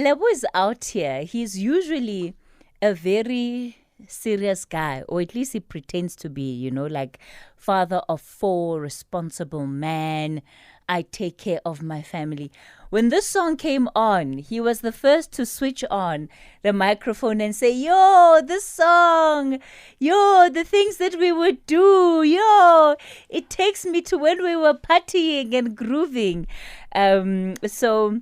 Lebo is out here. He's usually a very serious guy, or at least he pretends to be, like father of four, responsible man. I take care of my family. When this song came on, he was the first to switch on the microphone and say, yo, this song, yo, the things that we would do, yo, it takes me to when we were partying and grooving. So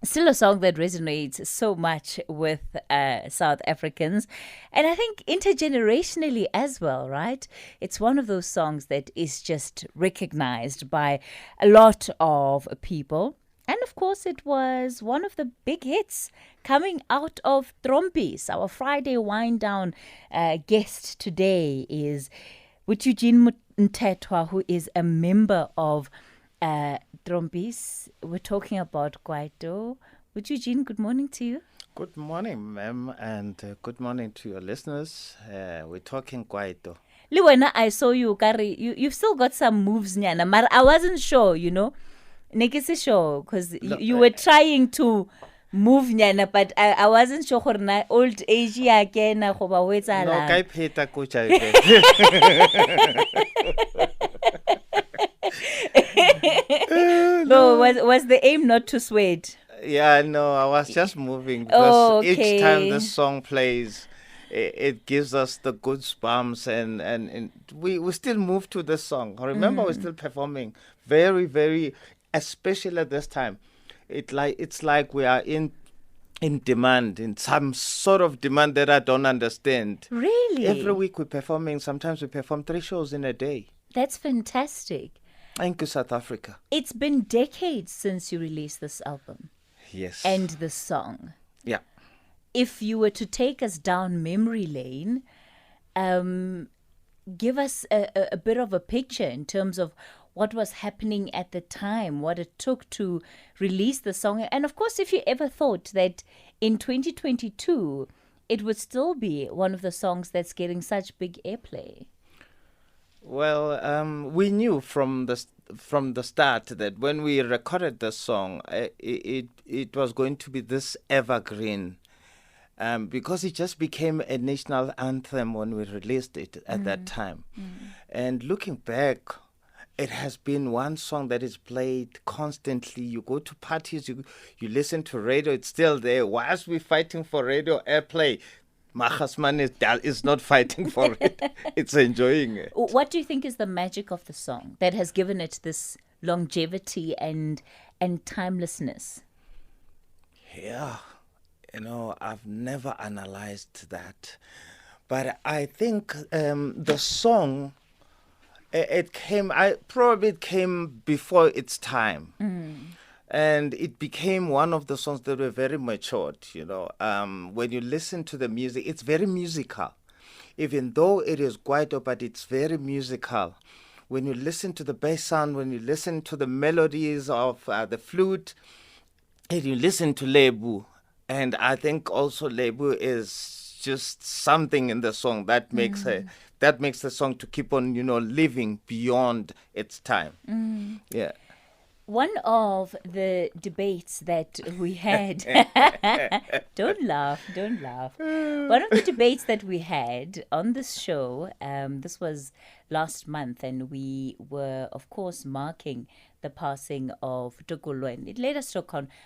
still a song that resonates so much with South Africans, and I think intergenerationally as well, right? It's one of those songs that is just recognized by a lot of people. And of course, it was one of the big hits coming out of Trompies. Our Friday wind down guest today is Eugene Mtetwa, who is a member of Trompies. We're talking about Kwaito. Eugene, good morning to you. Good morning, ma'am, and good morning to your listeners. We're talking Kwaito. Liwena, I saw you, Kari. You've still got some moves, Nyana, but I wasn't sure, Nekisi sure, because you were trying to move, Nyana, but I wasn't sure for old age again. No, kai pheta kucha. No, was the aim not to sweat? Yeah, no, I was just moving because each time the song plays, it gives us the goosebumps, and we still move to the song. Remember, we're still performing very, very, especially at this time. It's like we are in demand, in some sort of demand that I don't understand. Really? Every week we're performing. Sometimes we perform 3 shows in a day. That's fantastic. Thank you, South Africa. It's been decades since you released this album. Yes. And this song. Yeah. If you were to take us down memory lane, give us a bit of a picture in terms of what was happening at the time, what it took to release the song. And of course, if you ever thought that in 2022, it would still be one of the songs that's getting such big airplay. Well, we knew from the start that when we recorded the song, it was going to be this evergreen, because it just became a national anthem when we released it at that time. And looking back, it has been one song that is played constantly. You go to parties, you listen to radio, it's still there. Whilst we're fighting for radio airplay, Mahasman is not fighting for it. It's enjoying it. What do you think is the magic of the song that has given it this longevity and timelessness? Yeah, I've never analyzed that. But I think the song, it came before its time. And it became one of the songs that were very matured, When you listen to the music, it's very musical. Even though it is Kwaito, but it's very musical. When you listen to the bass sound, when you listen to the melodies of the flute, and you listen to Lebu. And I think also Lebu is just something in the song that makes the song to keep on, living beyond its time. Yeah. One of the debates that we had, don't laugh. One of the debates that we had on this show, this was last month, and we were, of course, marking the passing of Tukulwen. It led us to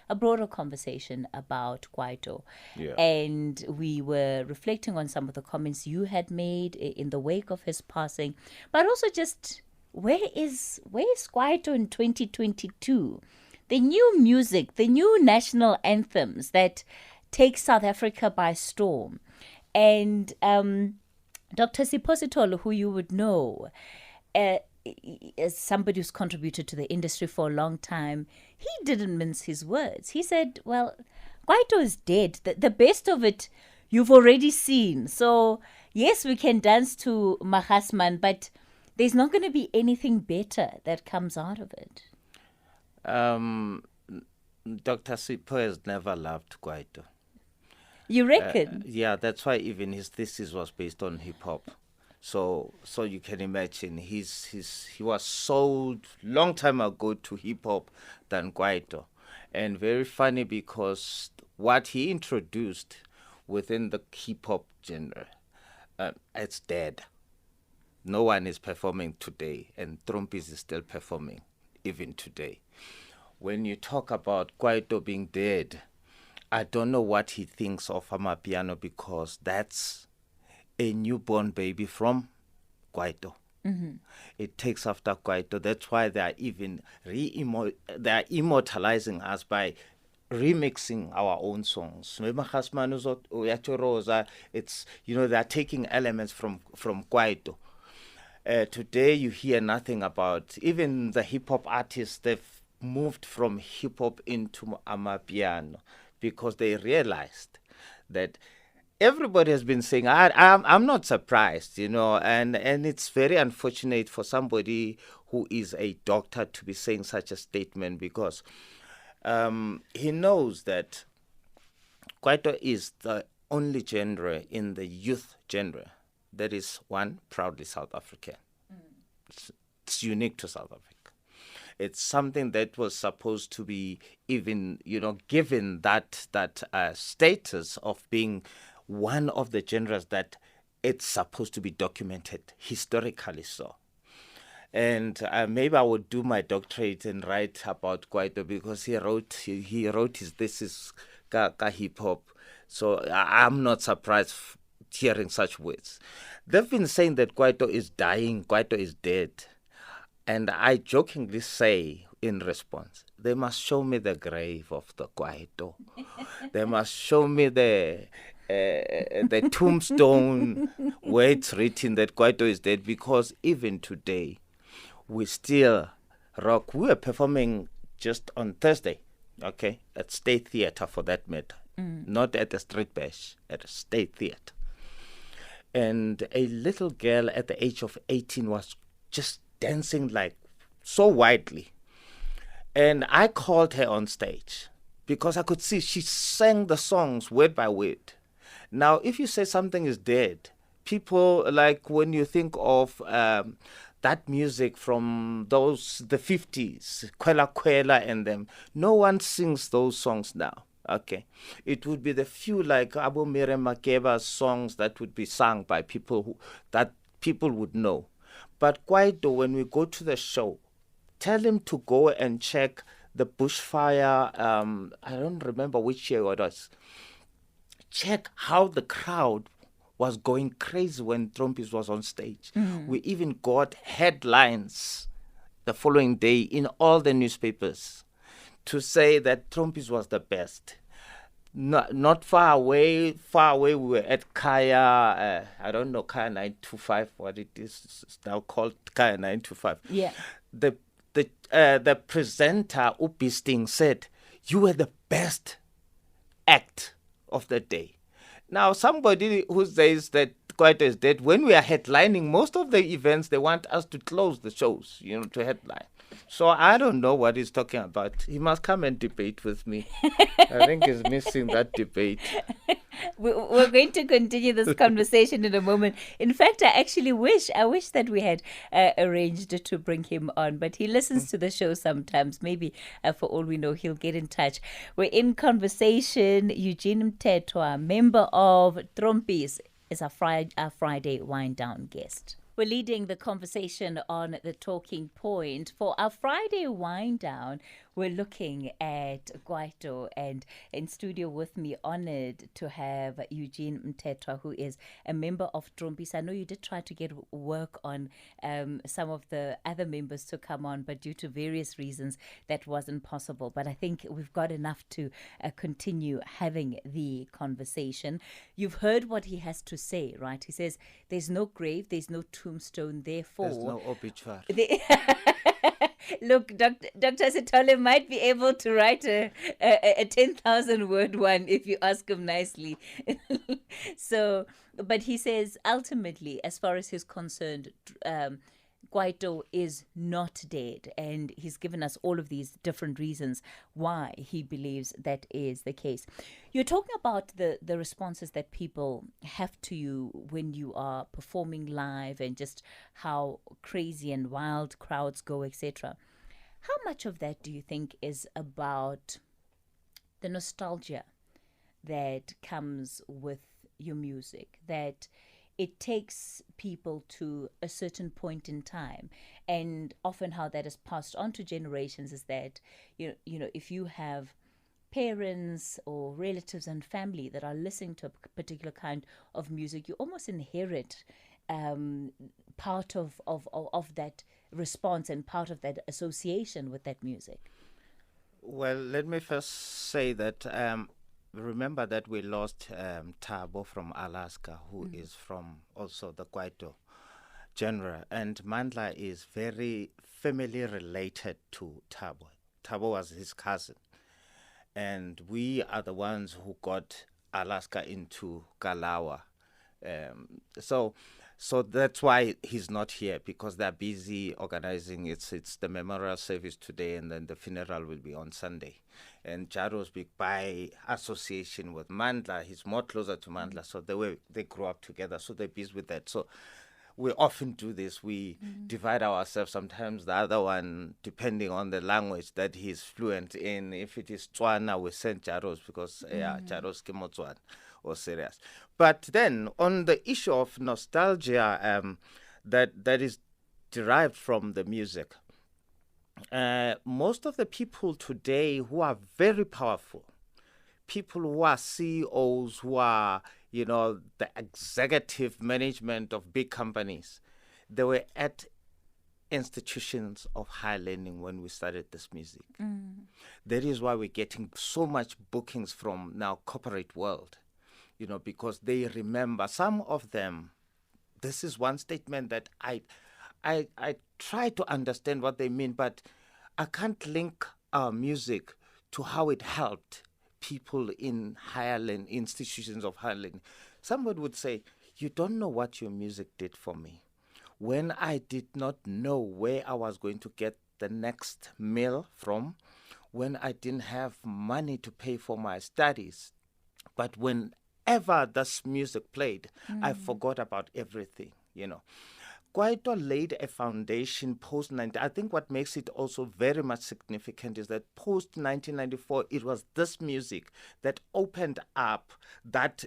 a broader conversation about Kwaito. Yeah. And we were reflecting on some of the comments you had made in the wake of his passing, but also just where is Kwaito in 2022? The new music, the new national anthems that take South Africa by storm. And Dr. Sipositolo, who you would know, as somebody who's contributed to the industry for a long time, he didn't mince his words. He said, well, Kwaito is dead. The best of it you've already seen. So, yes, we can dance to Mahasman, but there's not going to be anything better that comes out of it. Dr. Sipo has never loved Kwaito. You reckon? Yeah, that's why even his thesis was based on hip-hop. So you can imagine he was sold long time ago to hip-hop than Kwaito. And very funny because what he introduced within the hip hop genre, it's dead. No one is performing today, and Trompies is still performing even today. When you talk about Kwaito being dead, I don't know what he thinks of Amapiano, because that's a newborn baby from Kwaito. It takes after Kwaito. That's why they are even they are immortalizing us by remixing our own songs. It's, they are taking elements from Kwaito. Today you hear nothing about, even the hip hop artists, they've moved from hip hop into Amapiano, because they realized that everybody has been saying, I'm not surprised, and it's very unfortunate for somebody who is a doctor to be saying such a statement, because he knows that Kwaito is the only genre in the youth genre that is, one, proudly South African. It's unique to South Africa. It's something that was supposed to be even, given that status of being one of the genres that it's supposed to be documented historically so. And maybe I would do my doctorate and write about Kwaito, because he wrote his thesis ka hip hop. So I'm not surprised hearing such words. They've been saying that Kwaito is dying, Kwaito is dead. And I jokingly say in response, they must show me the grave of the Kwaito. They must show me the tombstone where it's written that Kwaito is dead, because even today, we still rock. We were performing just on Thursday, okay, at State Theatre for that matter, not at the Street Bash, at a State Theatre. And a little girl at the age of 18 was just dancing like so widely. And I called her on stage because I could see she sang the songs word by word. Now, if you say something is dead, people, like when you think of that music from the 50s, Kwela Kwela and them, no one sings those songs now. Okay, it would be the few like Abu Mire Makeba songs that would be sung by people that people would know. But Kwaito, when we go to the show, tell him to go and check the bushfire. I don't remember which year it was. Check how the crowd was going crazy when Trompies was on stage. We even got headlines the following day in all the newspapers to say that Trompies was the best. Not far away, we were at Kaya, I don't know, Kaya 925, what it is. It's now called Kaya 925. Yeah. The presenter, Upisting, said, you were the best act of the day. Now, somebody who says that Kwaito is dead, when we are headlining most of the events, they want us to close the shows, to headline. So I don't know what he's talking about. He must come and debate with me. I think he's missing that debate. We're going to continue this conversation in a moment. In fact, I wish that we had arranged to bring him on, but he listens to the show sometimes. Maybe for all we know, he'll get in touch. We're in conversation. Eugene Mthethwa, member of Trompies, is our Friday wind down guest. We're leading the conversation on the talking point. For our Friday wind down, we're looking at Kwaito, and in studio with me, honored to have Eugene Mthethwa, who is a member of Trompies. I know you did try to get work on some of the other members to come on, but due to various reasons, that wasn't possible. But I think we've got enough to continue having the conversation. You've heard what he has to say, right? He says, there's no grave, there's no tombstone, therefore... There's no obituary. Look, Dr. Sitole might be able to write a 10,000 word one if you ask him nicely. So, but he says ultimately, as far as he's concerned, Kwaito is not dead, and he's given us all of these different reasons why he believes that is the case. You're talking about the responses that people have to you when you are performing live, and just how crazy and wild crowds go, etc. How much of that do you think is about the nostalgia that comes with your music, that it takes people to a certain point in time, and often how that is passed on to generations is that if you have parents or relatives and family that are listening to a particular kind of music, you almost inherit part of that response and part of that association with that music. Well, let me first say that remember that we lost Thabo from Alaska, who is from also the Kwaito genre, and Mandla is very family related to Thabo. Thabo was his cousin, and we are the ones who got Alaska into Kalawa. So that's why he's not here, because they're busy organizing. It's the memorial service today, and then the funeral will be on Sunday. And Jaro's big by association with Mandla. He's more closer to Mandla, so they grew up together. So they're busy with that. So we often do this. We divide ourselves. Sometimes the other one, depending on the language that he's fluent in. If it is Tswana, we send Jaros because Jaros ke Motswana or serious. But then on the issue of nostalgia, that is derived from the music. Most of the people today who are very powerful, people who are CEOs, who are, the executive management of big companies, they were at institutions of higher learning when we started this music. That is why we're getting so much bookings from now corporate world, because they remember some of them. This is one statement that I try to understand what they mean, but I can't link our music to how it helped people in higher learning, institutions of higher learning. Somebody would say, you don't know what your music did for me. When I did not know where I was going to get the next meal from, when I didn't have money to pay for my studies, but whenever this music played, I forgot about everything, Kwaito laid a foundation post-19. I think what makes it also very much significant is that post-1994, it was this music that opened up that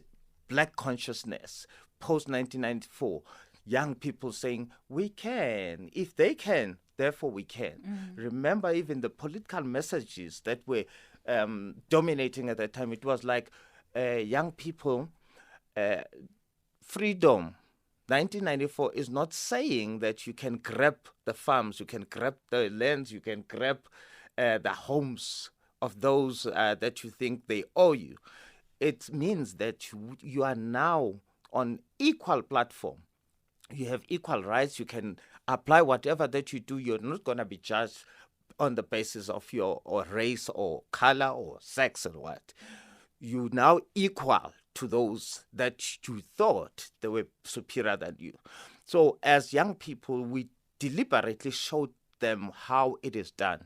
black consciousness. Post-1994, young people saying, we can. If they can, therefore we can. Remember even the political messages that were dominating at that time. It was like young people, freedom. 1994 is not saying that you can grab the farms, you can grab the lands, you can grab the homes of those that you think they owe you. It means that you are now on equal platform. You have equal rights. You can apply whatever that you do. You're not going to be judged on the basis of your or race or color or sex or what. You now equal to those that you thought they were superior than you. So as young people, we deliberately showed them how it is done.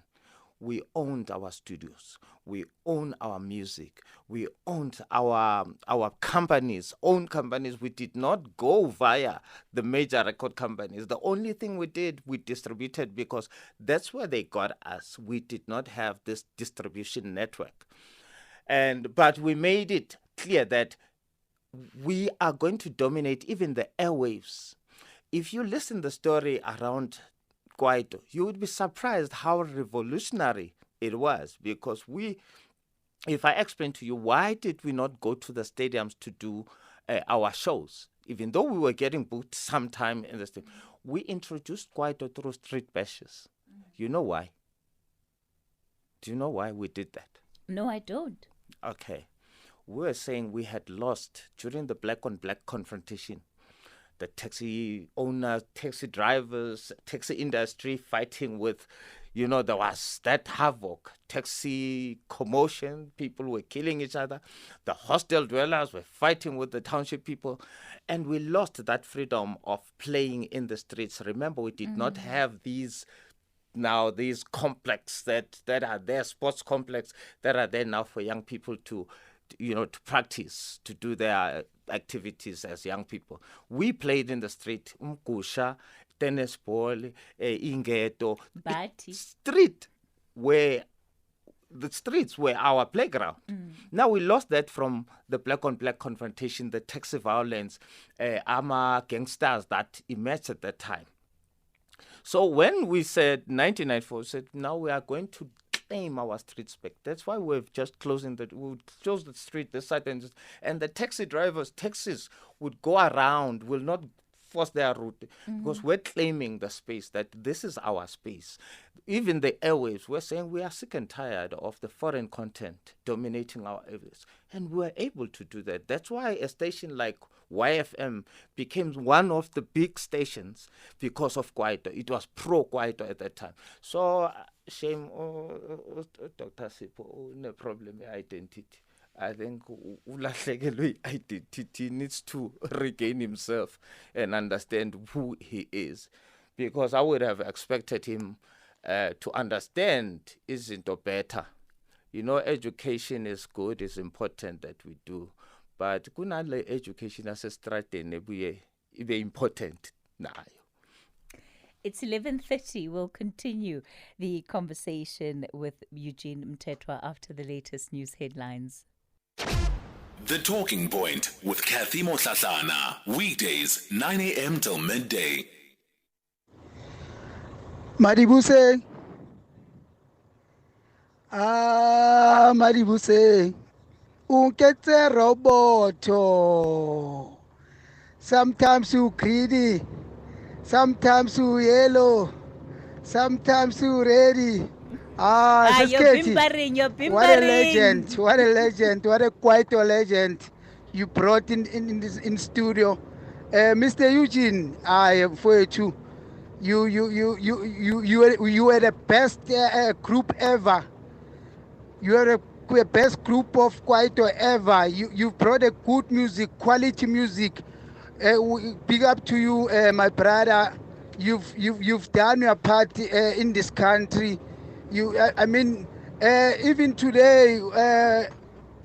We owned our studios. We owned our music. We owned our companies, own companies. We did not go via the major record companies. The only thing we did, we distributed, because that's where they got us. We did not have this distribution network. But we made it clear that we are going to dominate even the airwaves. If you listen the story around Kwaito, you would be surprised how revolutionary it was, because if I explain to you, why did we not go to the stadiums to do our shows? Even though we were getting booked sometime in the stadium, we introduced Kwaito through street bashes. You know why? Do you know why we did that? No, I don't. Okay. We were saying we had lost during the black on black confrontation. The taxi owners, taxi drivers, taxi industry fighting with, there was that havoc, taxi commotion, people were killing each other. The hostel dwellers were fighting with the township people. And we lost that freedom of playing in the streets. Remember, we did not have these complex that are there, sports complex that are there now for young people to practice, to do their activities as young people. We played in the street, umgusha, tennis ball, ingeto, Bati. street where the streets were our playground. Now we lost that from the black-on-black confrontation, the taxi violence, armor gangsters that emerged at that time. So when we said 1994, we said now we are going to claim our streets back. That's why we've just closed the street this side, and the taxis would go around, will not force their route, because we're claiming the space, that this is our space. Even the airwaves, we're saying we are sick and tired of the foreign content dominating our airwaves, and we're able to do that. That's why a station like YFM became one of the big stations because of Kwaito. It was pro-Kwaito at that time. So, shame, Dr. Sipo, no problem with identity. I think ulahlekelwe identity needs to regain himself and understand who he is. Because I would have expected him to understand isn't better. You know, education is good, it's important that we do. But kunale education as a strategy be important now. It's 11:30. We'll continue the conversation with Eugene Mthethwa after the latest news headlines. The Talking Point with Kathy Motlatlana. Weekdays, 9 a.m. till midday. Maribuse. Maribuse. Unketse roboto. Sometimes you greedy. Sometimes you yellow. Sometimes you ready. You're bimbering. What a legend. What a legend. What a quite a legend you brought in studio. Mr. Eugene, I am for you too. You were the best group ever. You are the best group of Kwaito ever. You brought a good music, quality music. Big up to you, my brother. You've done your part in this country. Even today,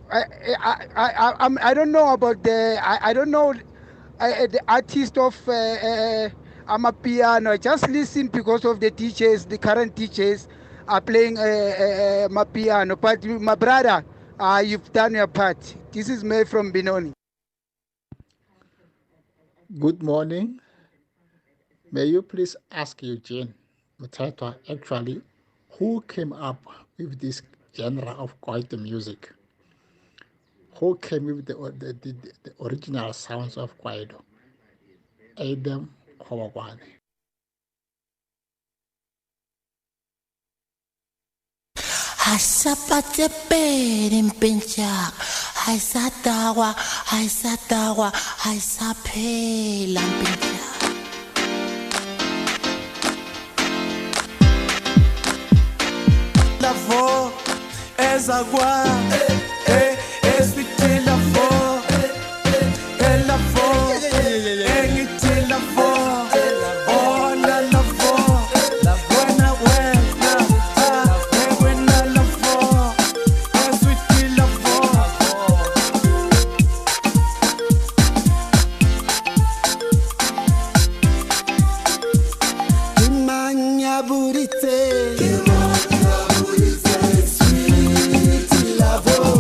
I don't know about the artist of Amapiano. I just listen because of the teachers, the current teachers are playing Mapiano. But my brother, you've done your part. This is May from Benoni. Good morning. May you please ask Eugene Mthethwa actually who came up with this genre of Kwaito music? Who came with the original sounds of Kwaito? Adam Howagwane. Hasapate perin pinchak, haisatawa, haisapelan pinchak. La voix, ezagwa, eswiti la voix, la voix, engiti la voix, ona la voix, wena wena la voix, eswiti la voix. Imanya burite. Love.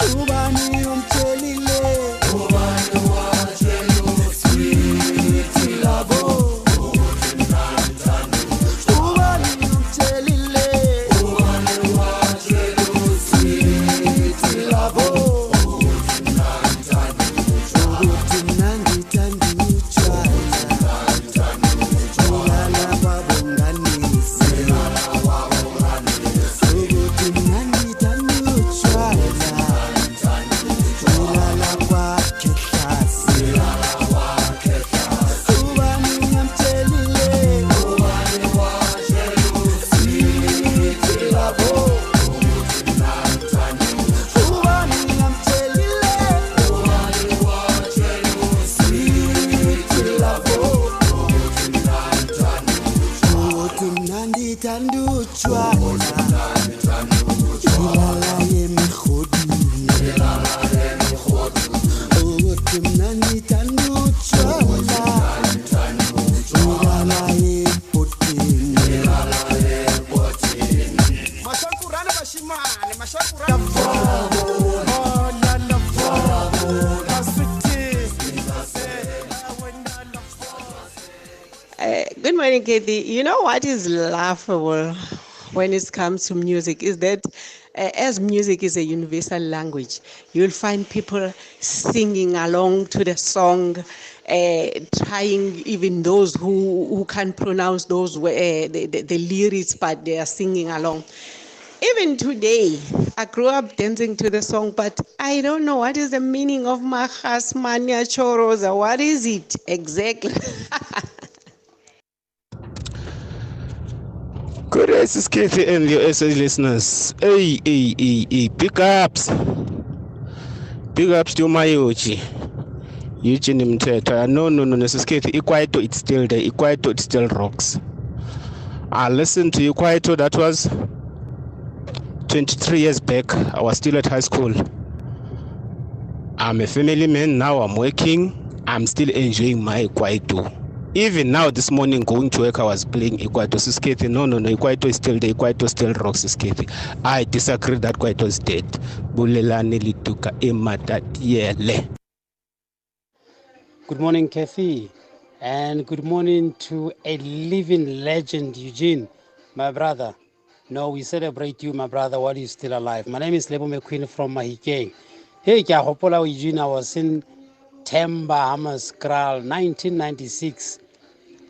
Ubani umthelile Ubani watshelo sweet love Ubani umthelile Ubani watshelo sweet love Ukuthi nangithanda utshwala Ulala babonganise Ukuthi nangithanda utshwala Ulala kwakhe hlasi Ubani ngamtshelile Ubani watshelo sweet love Ubani ngamtshelile Ubani watshelo sweet love Ukuthi nandithanda utshwala Ilala yemighodini Ukuthi nandithanda utshwala Ilala yebhotini Mashakurana bashimane mashakurana Good morning, Kathy. You know what is laughable when it comes to music is that as music is a universal language, you'll find people singing along to the song, trying even those who can't pronounce the lyrics, but they are singing along. Even today, I grew up dancing to the song, but I don't know what is the meaning of Majas Mania Chorosa. What is it exactly? Good day, this is Kathy and your SA listeners. Hey, big ups. Big ups to my Yoji. Eugene Mteta. No, this is Kathy. Ikwaito, it's still there. Ikwaito, it still rocks. I listened to Ikwaito, that was 23 years back. I was still at high school. I'm a family man now. I'm working. I'm still enjoying my Ikwaito. Even now, this morning, going to work, I was playing Ikwaito. Sisketi. No, Ikwaito is still there. Ikwaito still rocks, Sisketi. I disagree that Ikwaito is dead. Bulelani lituka ematatiele. Good morning, Kathy. And good morning to a living legend, Eugene, my brother. No, we celebrate you, my brother, while you're still alive. My name is Lebo McQueen from Mahikeng. Hey, Hopola, Eugene, I was in Temba Hammerskral, 1996.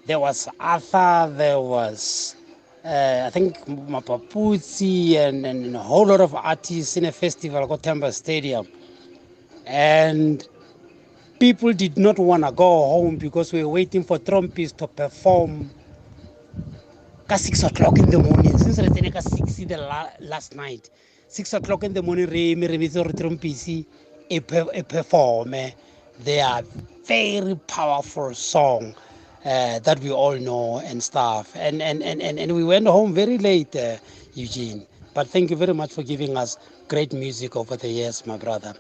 There was Arthur, there was, I think, Mapapuzzi, and a whole lot of artists in a festival called Temba Stadium. And people did not want to go home because we were waiting for Trompies to perform at 6 o'clock in the morning. Since I was at 6 the last night, 6 o'clock in the morning, Trompies perform. They are very powerful song that we all know and stuff. And we went home very late, Eugene. But thank you very much for giving us great music over the years, my brother.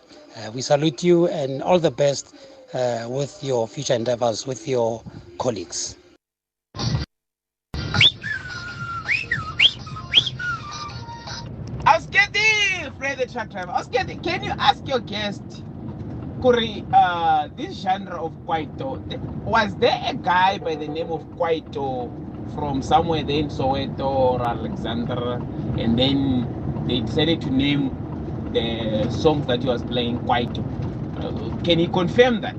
We salute you and all the best with your future endeavors, with your colleagues. I was getting, Fred the truck driver. I was getting, can you ask your guest, Kuri, this genre of Kwaito, was there a guy by the name of Kwaito from somewhere there in Soweto or Alexander, and then they decided to name the songs that he was playing Kwaito? Can you confirm that?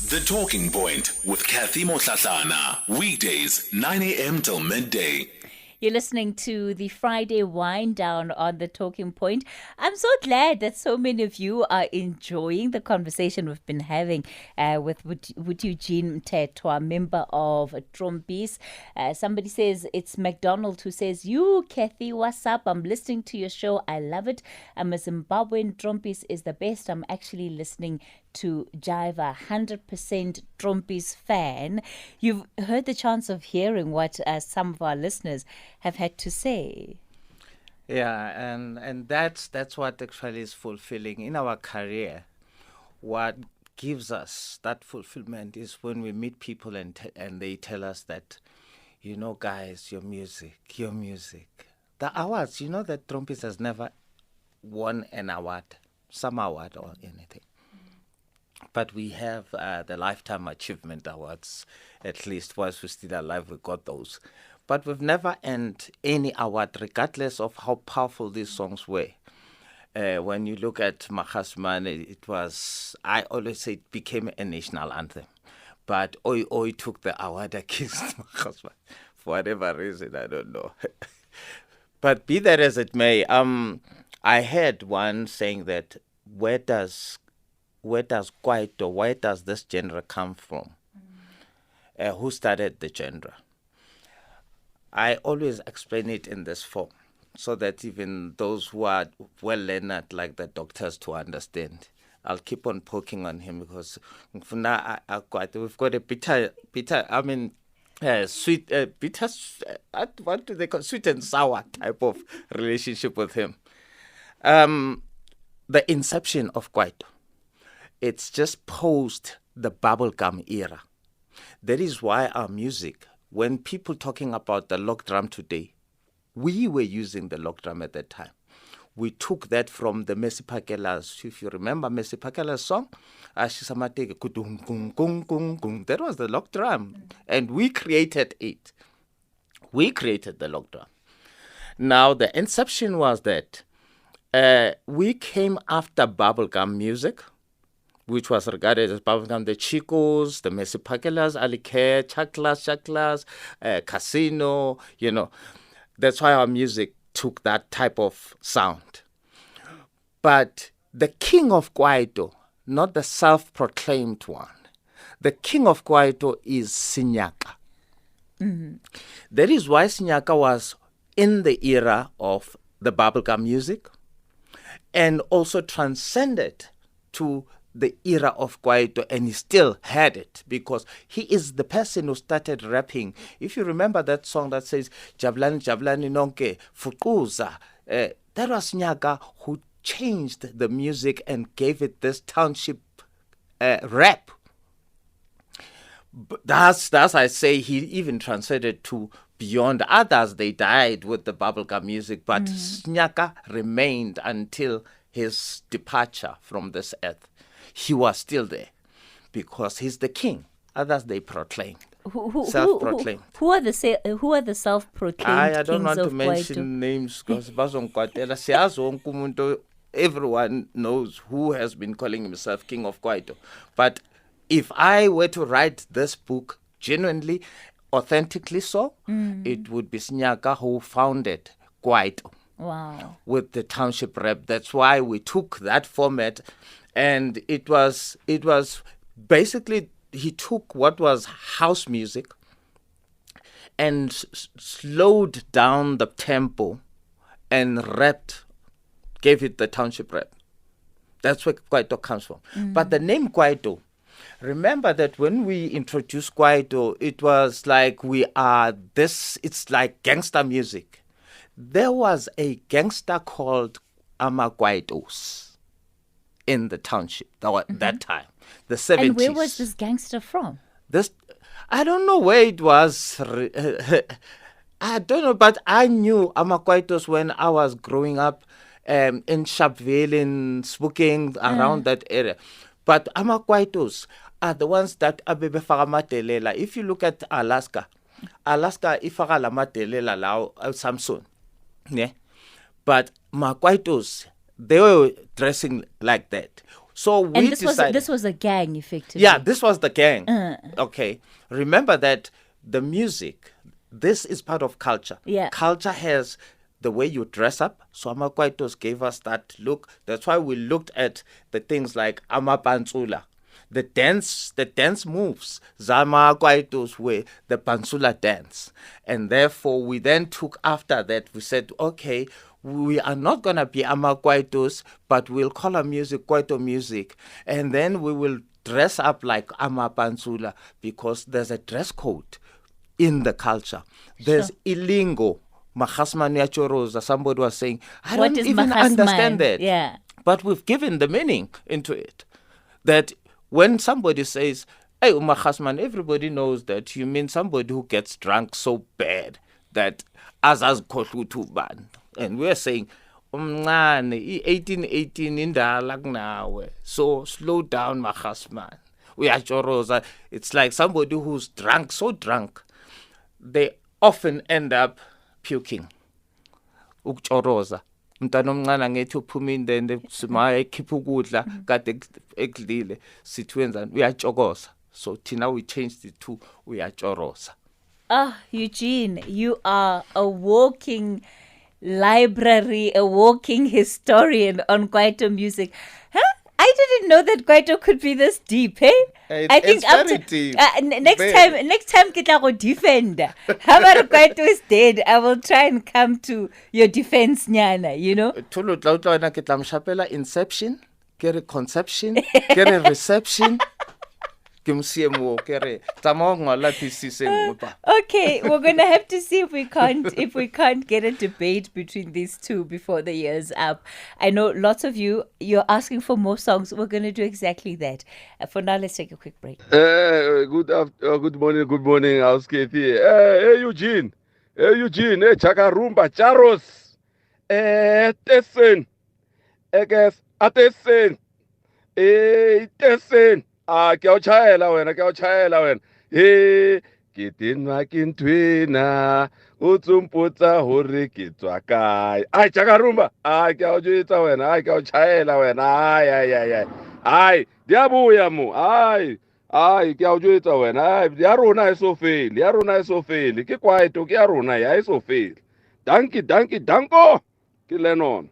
The Talking Point with Kathy Motlatlana. Weekdays, 9 a.m. till midday. You're listening to the Friday Wind Down on The Talking Point. I'm so glad that so many of you are enjoying the conversation we've been having with Eugene Mtetwa, member of Trompies. Somebody says, it's McDonald who says, you, Kathy, what's up? I'm listening to your show. I love it. I'm a Zimbabwean. Trompies is the best. I'm actually listening to Jiva, 100% Trompies fan. You've heard the chance of hearing what some of our listeners have had to say. Yeah, and that's what actually is fulfilling in our career. What gives us that fulfillment is when we meet people and they tell us that, you know, guys, your music. The awards, you know that Trompies has never won an award, some award or anything. But we have the Lifetime Achievement Awards, at least whilst we're still alive, we got those. But we've never earned any award, regardless of how powerful these songs were. When you look at Mahasman, it was, I always say it became a national anthem. But Oi Oi took the award against Mahasman. For whatever reason, I don't know. But be that as it may, I heard one saying that where does Kwaito, where does this genre come from? Who started the genre? I always explain it in this form, so that even those who are well-learned, like the doctors, to understand. I'll keep on poking on him because we've got a bitter, sweet, bitter, what do they call, sweet and sour type of relationship with him. The inception of Kwaito, it's just post the bubblegum era. That is why our music, when people talking about the lock drum today, we were using the lock drum at that time. We took that from the Messi Pakelas. If you remember Messi Pakela's song, that was the lock drum. And we created it. We created the lock drum. Now, the inception was that we came after bubblegum music, which was regarded as bubblegum, the Chicos, the Messi Pakelas, Alike, Chaklas, Casino, That's why our music took that type of sound. But the king of Kwaito, not the self-proclaimed one, the king of Kwaito is Sinyaka. Mm-hmm. That is why Sinyaka was in the era of the bubblegum music and also transcended to the era of Kwaito, and he still had it because he is the person who started rapping. If you remember that song that says Jablani Jablani Nonke Fukuza, that was Nyaka who changed the music and gave it this township rap. That's I say he even transcended to beyond others. They died with the bubblegum music, but Nyaka remained until his departure from this earth. He was still there because he's the king. Others they proclaimed, self-proclaimed. Who are the self-proclaimed I don't kings want of to mention names because everyone knows who has been calling himself King of Kwaito. But if I were to write this book genuinely, authentically so, it would be Sinyaka who founded Kwaito. Wow. With the township rap. That's why we took that format. And it was basically, he took what was house music and slowed down the tempo and rapped, gave it the township rap. That's where Kwaito comes from. But the name Kwaito, remember that when we introduced Kwaito, it was like it's like gangster music. There was a gangster called Amakwaitos in the township that time, the 70s. And where was this gangster from? I don't know where it was. I don't know, but I knew Amakwaitos when I was growing up in Sharpeville, in Spooking, around that area. But Amakwaitos are the ones that abebefaka matelela. If you look at Alaska ifaka la matelela lao Samson. Yeah. But Makwaitos, they were dressing like that. So we decided... this was a gang, effectively. Yeah, this was the gang. Okay. Remember that the music, this is part of culture. Yeah. Culture has the way you dress up. So Amakwaitos gave us that look. That's why we looked at the things like Amapantsula. The dance moves, Zama Kwaitos were the Pansula dance. And therefore, we then took after that, we said, okay, we are not going to be Amakwaitos, but we'll call our music Kwaito music. And then we will dress up like Amapansula because there's a dress code in the culture. There's Ilingo, Mahasmania Choroza. Somebody was saying, I don't even understand that. Yeah. But we've given the meaning into it. That when somebody says, hey, Umahasman, everybody knows that you mean somebody who gets drunk so bad that Azaz Kotlutu ban. And we're saying, umncane i-18 indala kunawe, so slow down mahasman. Uyachoroza. It's like somebody who's drunk, so drunk, they often end up puking. Ukuchoroza. Umntana omncane angethi uphuma indende simaya ekhipha ukudla kade ekudlile sithi wenzani uyachokoza. So thina we changed it to uyachoroza. Eugene, you are a walking library, a walking historian on Kwaito music. I didn't know that Kwaito could be this deep, hey? I think it's very deep. Next time kita go defend. How about Kwaito is dead? I will try and come to your defense, nyana, you know? Tulu tlautla na kita mshapela inception, kere conception, kere reception. Okay, we're gonna have to see if we can't get a debate between these two before the year's up. I know lots of you're asking for more songs. We're gonna do exactly that. For now, let's take a quick break. Good morning, House Kathy. Hey Eugene, Chakarumba, Charos, Tessen, Atesen, Tessen. Ke a chayela wena he ke tinwa ke ntwena o tsompotsa hore ke tswa kae ai Chakarumba ke a jwetsa wena ke a chayela wena ai dia buya mo ai ke a jwetsa wena ya rona e so fele ke Kwaito ke ya rona ya e so fele danko ke Lennon.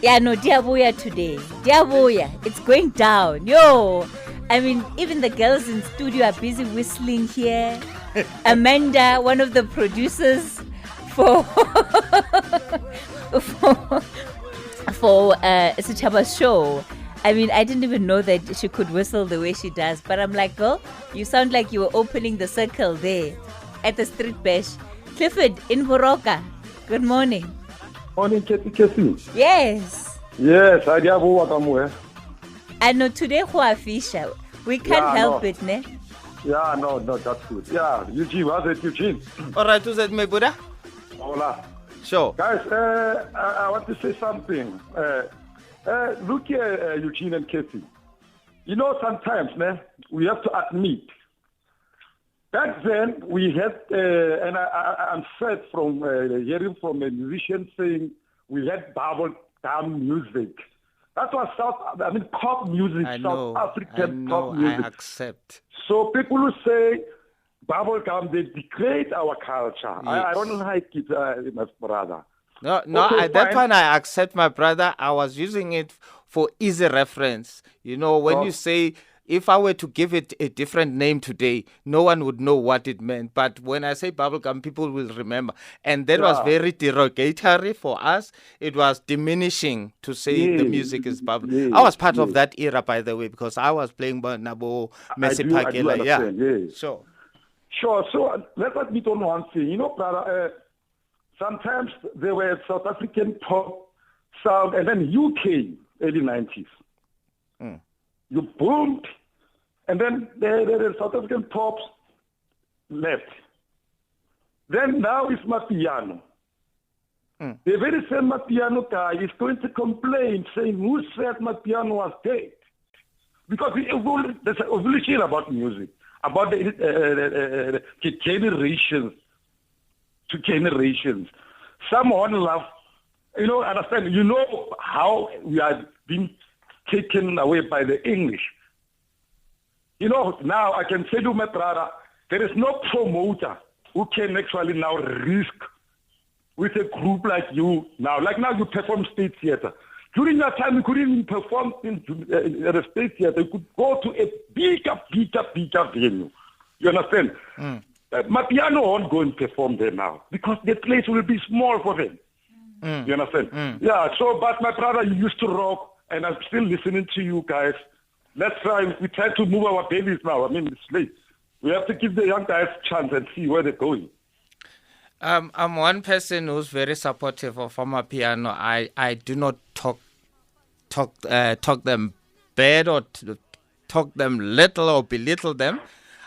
Yeah, no, Diabuya today. Diabuya, it's going down. Yo, I mean, even the girls in studio are busy whistling here. Amanda, one of the producers for for Sichaba's show. I mean, I didn't even know that she could whistle the way she does. But I'm like, girl, you sound like you were opening the circle there at the street bash. Clifford in Boroka. Good morning. Morning, Casey. Yes. Yes, I have work. I know today Fisher. We can't help it, ne? Yeah, no, that's good. Yeah, Eugene, was it Eugene? All right, who's that, my Buddha? Hola. Sure. Guys, I want to say something. Look here, Eugene and Casey. You know, sometimes, we have to admit. Back then, we had, and I'm sad from hearing from a musician saying we had bubble gum music. That was pop music, South African pop music. I accept. So people who say bubblegum, they degrade our culture. Yes. I don't like it, my brother. No, Okay, that fine. one I accept, my brother. I was using it for easy reference. You know, when you say, if I were to give it a different name today, no one would know what it meant. But when I say bubblegum, people will remember. And that was very derogatory for us. It was diminishing to say the music is bubblegum. I was part of that era, by the way, because I was playing Nabo, Messi Pagela. Yeah. Sure. Sure. So let's admit on one thing. You know, brother, sometimes there were South African pop sound, and then UK, early 90s. You boomed, and then the South African pops left. Then now it's Mapiano. The very same Mapiano guy is going to complain, saying, who said Mapiano was dead? Because there's an evolution about music, about the generations to generations. Someone love, understand, how we are being taken away by the English. Now I can tell you, my brother, there is no promoter who can actually now risk with a group like you now. Like now you perform state theater. During that time, you couldn't even perform in the state theater. You could go to a bigger venue. You understand? Mapiano won't go and perform there now because the place will be small for them. You understand? Yeah, but my brother, you used to rock. And I'm still listening to you guys. We try to move our babies now. I mean, it's late. We have to give the young guys a chance and see where they're going. I'm one person who's very supportive of Amapiano. I do not talk them bad or talk them little or belittle them.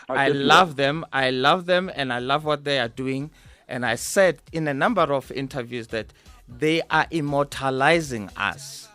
I love them, and I love what they are doing. And I said in a number of interviews that they are immortalizing us.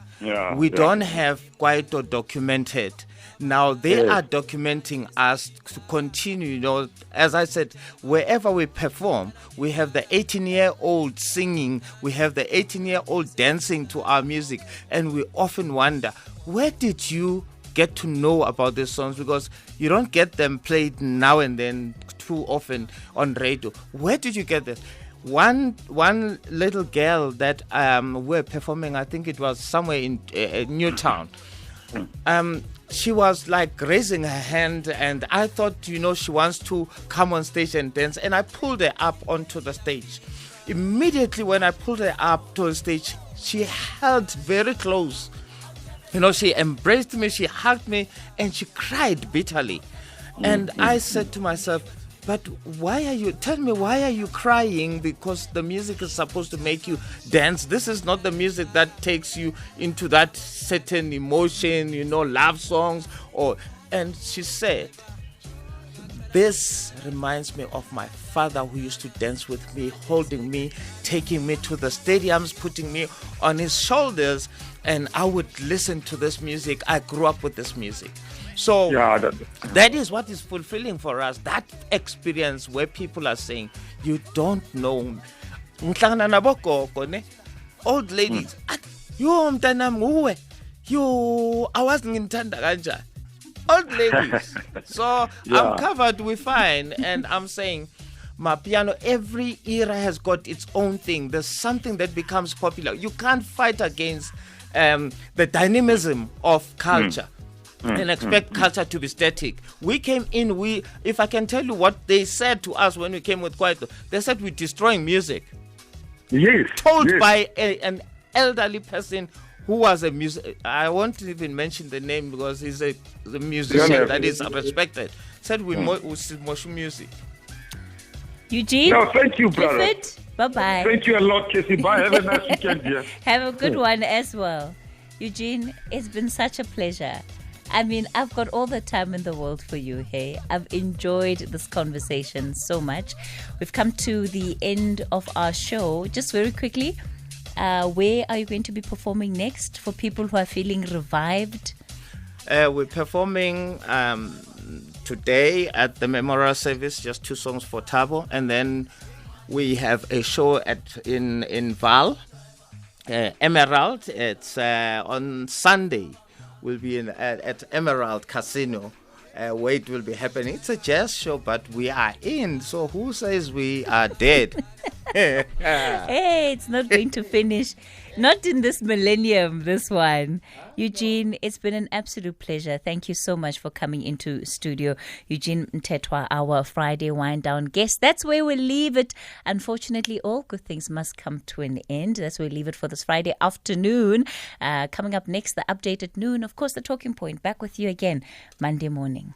We don't have quite documented. Now they are documenting us to continue. As I said, wherever we perform, we have the 18-year-old singing, we have the 18-year-old dancing to our music, and we often wonder, where did you get to know about these songs? Because you don't get them played now and then too often on radio. Where did you get this? One little girl that were performing, I think it was somewhere in Newtown. She was like raising her hand, and I thought, she wants to come on stage and dance, and I pulled her up onto the stage. Immediately when I pulled her up to the stage, she held very close. She embraced me, she hugged me, and she cried bitterly. And I said to myself, but why are you crying? Because the music is supposed to make you dance. This is not the music that takes you into that certain emotion, love songs. And she said, this reminds me of my father who used to dance with me, holding me, taking me to the stadiums, putting me on his shoulders, and I would listen to this music. I grew up with this music. So that is what is fulfilling for us, that experience where people are saying, you don't know. Old ladies, I wasn't intended kanja. Old ladies. So I'm covered with fine, and I'm saying, Mapiano, every era has got its own thing. There's something that becomes popular. You can't fight against the dynamism of culture. And expect culture to be static. We came in, if I can tell you what they said to us when we came with Kwaito, they said we're destroying music. Yes. Told yes. by an elderly person who was a music. I won't even mention the name because he's a musician that is respected. Said we mosh music. Eugene? No, thank you, brother. Bye-bye. Thank you a lot, Casey. Bye. Have a nice weekend, dear. Have a good one as well. Eugene, it's been such a pleasure. I mean, I've got all the time in the world for you, hey? I've enjoyed this conversation so much. We've come to the end of our show. Just very quickly, where are you going to be performing next for people who are feeling revived? We're performing today at the memorial service, just 2 songs for Thabo. And then we have a show in Val, Emerald. It's on Sunday. We'll be at Emerald Casino, where it will be happening. It's a jazz show, but we are in. So who says we are dead? Hey, it's not going to finish. Not in this millennium, this one. Eugene, it's been an absolute pleasure. Thank you so much for coming into studio. Eugene Mthethwa, our Friday wind down guest. That's where we'll leave it. Unfortunately, all good things must come to an end. That's where we'll leave it for this Friday afternoon. Coming up next, the update at noon. Of course, the Talking Point. Back with you again Monday morning.